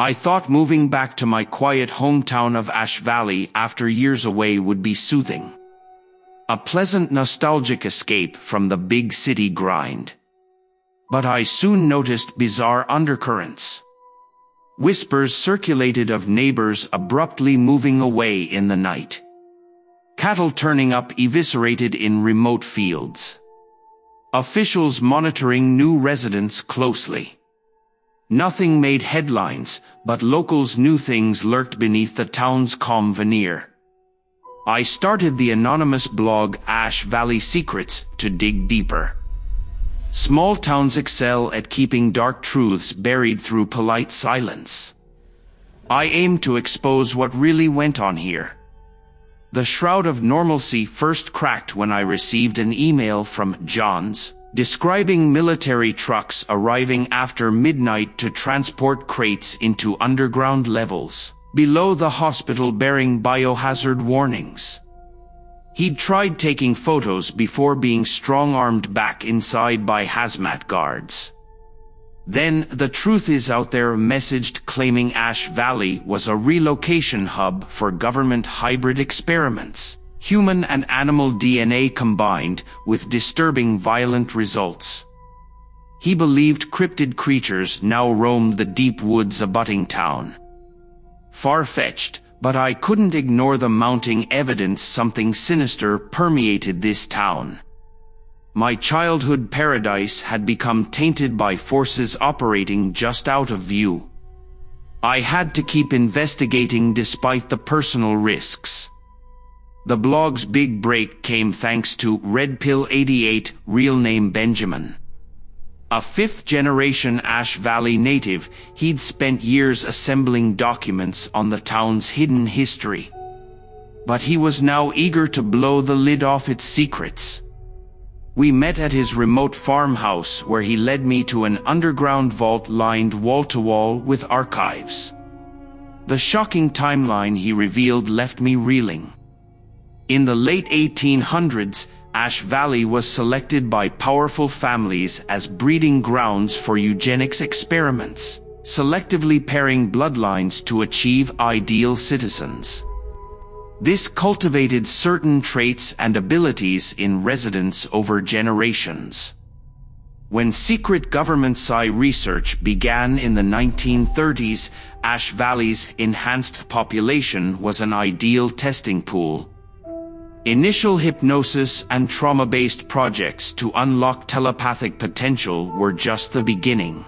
I thought moving back to my quiet hometown of Ash Valley after years away would be soothing. A pleasant nostalgic escape from the big city grind. But I soon noticed bizarre undercurrents. Whispers circulated of neighbors abruptly moving away in the night. Cattle turning up eviscerated in remote fields. Officials monitoring new residents closely. Nothing made headlines, but locals knew things lurked beneath the town's calm veneer. I started the anonymous blog Ash Valley Secrets to dig deeper. Small towns excel at keeping dark truths buried through polite silence. I aimed to expose what really went on here. The shroud of normalcy first cracked when I received an email from Johns, describing military trucks arriving after midnight to transport crates into underground levels, below the hospital bearing biohazard warnings. He'd tried taking photos before being strong-armed back inside by hazmat guards. Then, the truth is out there messaged claiming Ash Valley was a relocation hub for government hybrid experiments. Human and animal DNA combined, with disturbing violent results. He believed cryptid creatures now roamed the deep woods abutting town. Far-fetched, but I couldn't ignore the mounting evidence something sinister permeated this town. My childhood paradise had become tainted by forces operating just out of view. I had to keep investigating despite the personal risks. The blog's big break came thanks to Red Pill 88, real name Benjamin. A fifth-generation Ash Valley native, he'd spent years assembling documents on the town's hidden history. But he was now eager to blow the lid off its secrets. We met at his remote farmhouse where he led me to an underground vault lined wall-to-wall with archives. The shocking timeline he revealed left me reeling. In the late 1800s, Ash Valley was selected by powerful families as breeding grounds for eugenics experiments, selectively pairing bloodlines to achieve ideal citizens. This cultivated certain traits and abilities in residents over generations. When secret government-side research began in the 1930s, Ash Valley's enhanced population was an ideal testing pool. Initial hypnosis and trauma-based projects to unlock telepathic potential were just the beginning.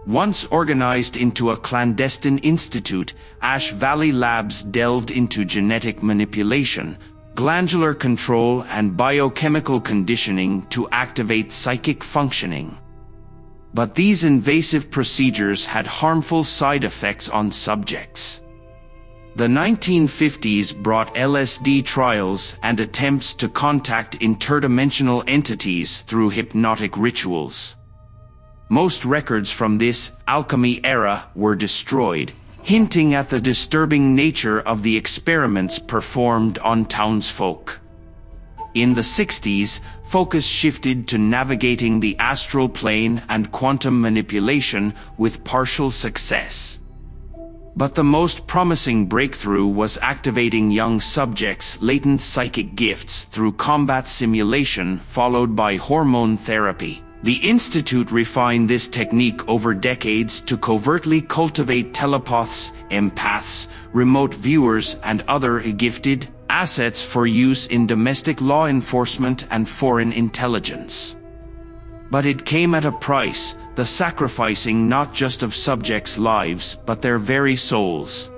Once organized into a clandestine institute, Ash Valley Labs delved into genetic manipulation, glandular control, and biochemical conditioning to activate psychic functioning. But these invasive procedures had harmful side effects on subjects. The 1950s brought LSD trials and attempts to contact interdimensional entities through hypnotic rituals. Most records from this alchemy era were destroyed, hinting at the disturbing nature of the experiments performed on townsfolk. In the 60s, focus shifted to navigating the astral plane and quantum manipulation with partial success. But the most promising breakthrough was activating young subjects' latent psychic gifts through combat simulation followed by hormone therapy. The Institute refined this technique over decades to covertly cultivate telepaths, empaths, remote viewers, and other gifted assets for use in domestic law enforcement and foreign intelligence. But it came at a price, the sacrificing not just of subjects' lives, but their very souls.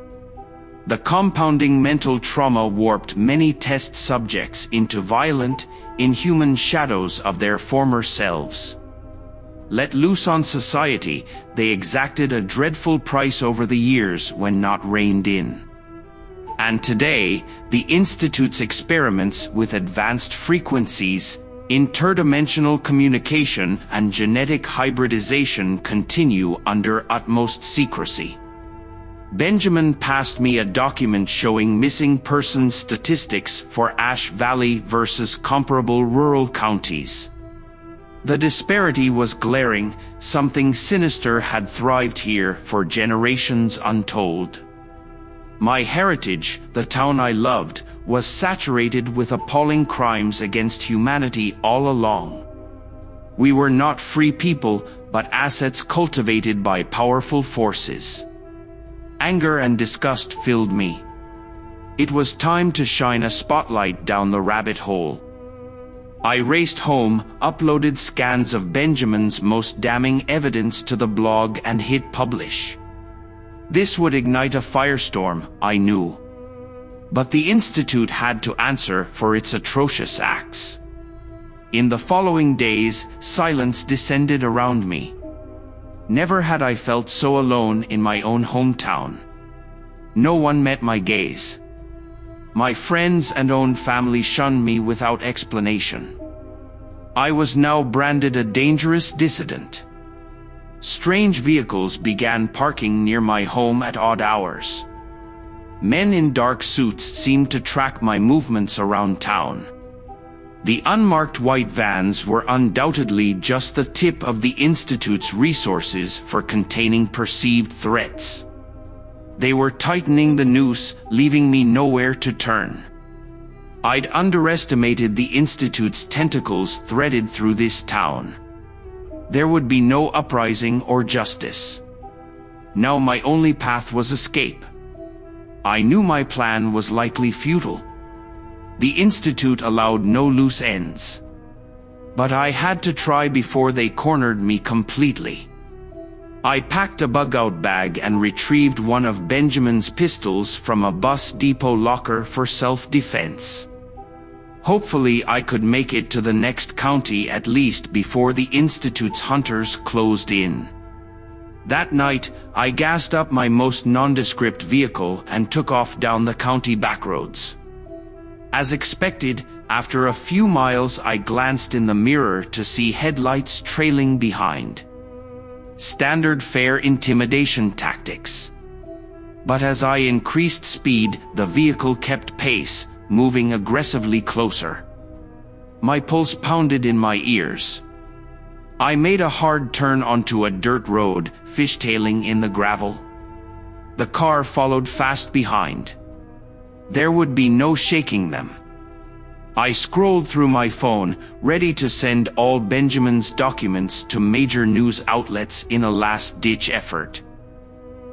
The compounding mental trauma warped many test subjects into violent, inhuman shadows of their former selves. Let loose on society, they exacted a dreadful price over the years when not reined in. And today, the Institute's experiments with advanced frequencies, interdimensional communication, and genetic hybridization continue under utmost secrecy. Benjamin passed me a document showing missing persons statistics for Ash Valley versus comparable rural counties. The disparity was glaring. Something sinister had thrived here for generations untold. My heritage, the town I loved, was saturated with appalling crimes against humanity all along. We were not free people, but assets cultivated by powerful forces. Anger and disgust filled me. It was time to shine a spotlight down the rabbit hole. I raced home, uploaded scans of Benjamin's most damning evidence to the blog and hit publish. This would ignite a firestorm, I knew. But the Institute had to answer for its atrocious acts. In the following days, silence descended around me. Never had I felt so alone in my own hometown. No one met my gaze. My friends and own family shunned me without explanation. I was now branded a dangerous dissident. Strange vehicles began parking near my home at odd hours. Men in dark suits seemed to track my movements around town. The unmarked white vans were undoubtedly just the tip of the Institute's resources for containing perceived threats. They were tightening the noose, leaving me nowhere to turn. I'd underestimated the Institute's tentacles threaded through this town. There would be no uprising or justice. Now my only path was escape. I knew my plan was likely futile. The Institute allowed no loose ends. But I had to try before they cornered me completely. I packed a bug-out bag and retrieved one of Benjamin's pistols from a bus depot locker for self-defense. Hopefully I could make it to the next county at least before the Institute's hunters closed in. That night, I gassed up my most nondescript vehicle and took off down the county backroads. As expected, after a few miles I glanced in the mirror to see headlights trailing behind. Standard fare intimidation tactics. But as I increased speed, the vehicle kept pace, moving aggressively closer. My pulse pounded in my ears. I made a hard turn onto a dirt road, fishtailing in the gravel. The car followed fast behind. There would be no shaking them. I scrolled through my phone, ready to send all Benjamin's documents to major news outlets in a last-ditch effort.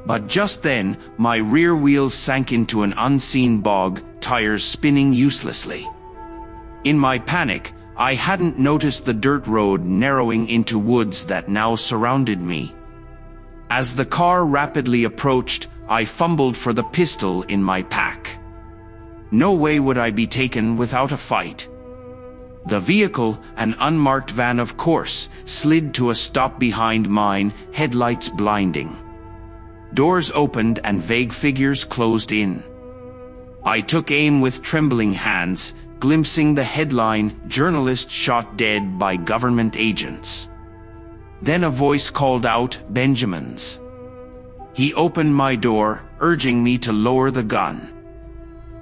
But just then, my rear wheels sank into an unseen bog, tires spinning uselessly. In my panic, I hadn't noticed the dirt road narrowing into woods that now surrounded me. As the car rapidly approached, I fumbled for the pistol in my pack. No way would I be taken without a fight. The vehicle, an unmarked van of course, slid to a stop behind mine, headlights blinding. Doors opened and vague figures closed in. I took aim with trembling hands, glimpsing the headline, "Journalist Shot Dead by Government Agents." Then a voice called out, "Benjamin's." He opened my door, urging me to lower the gun.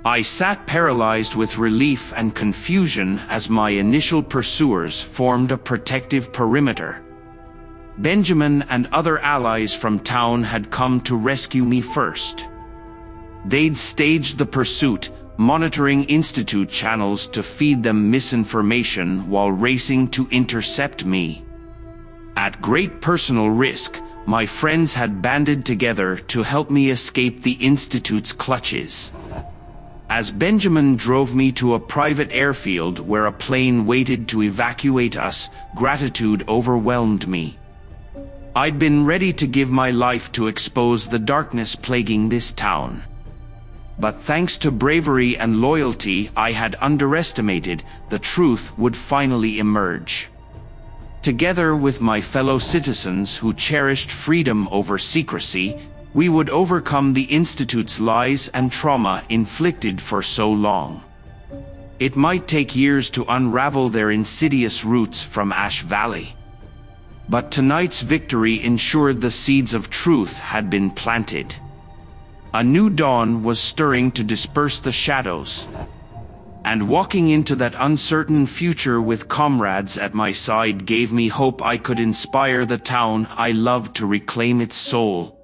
I sat paralyzed with relief and confusion as my initial pursuers formed a protective perimeter. Benjamin and other allies from town had come to rescue me first. They'd staged the pursuit, monitoring Institute channels to feed them misinformation while racing to intercept me. At great personal risk, my friends had banded together to help me escape the Institute's clutches. As Benjamin drove me to a private airfield where a plane waited to evacuate us, gratitude overwhelmed me. I'd been ready to give my life to expose the darkness plaguing this town. But thanks to bravery and loyalty I had underestimated, the truth would finally emerge. Together with my fellow citizens who cherished freedom over secrecy, we would overcome the Institute's lies and trauma inflicted for so long. It might take years to unravel their insidious roots from Ash Valley. But tonight's victory ensured the seeds of truth had been planted. A new dawn was stirring to disperse the shadows. And walking into that uncertain future with comrades at my side gave me hope I could inspire the town I loved to reclaim its soul.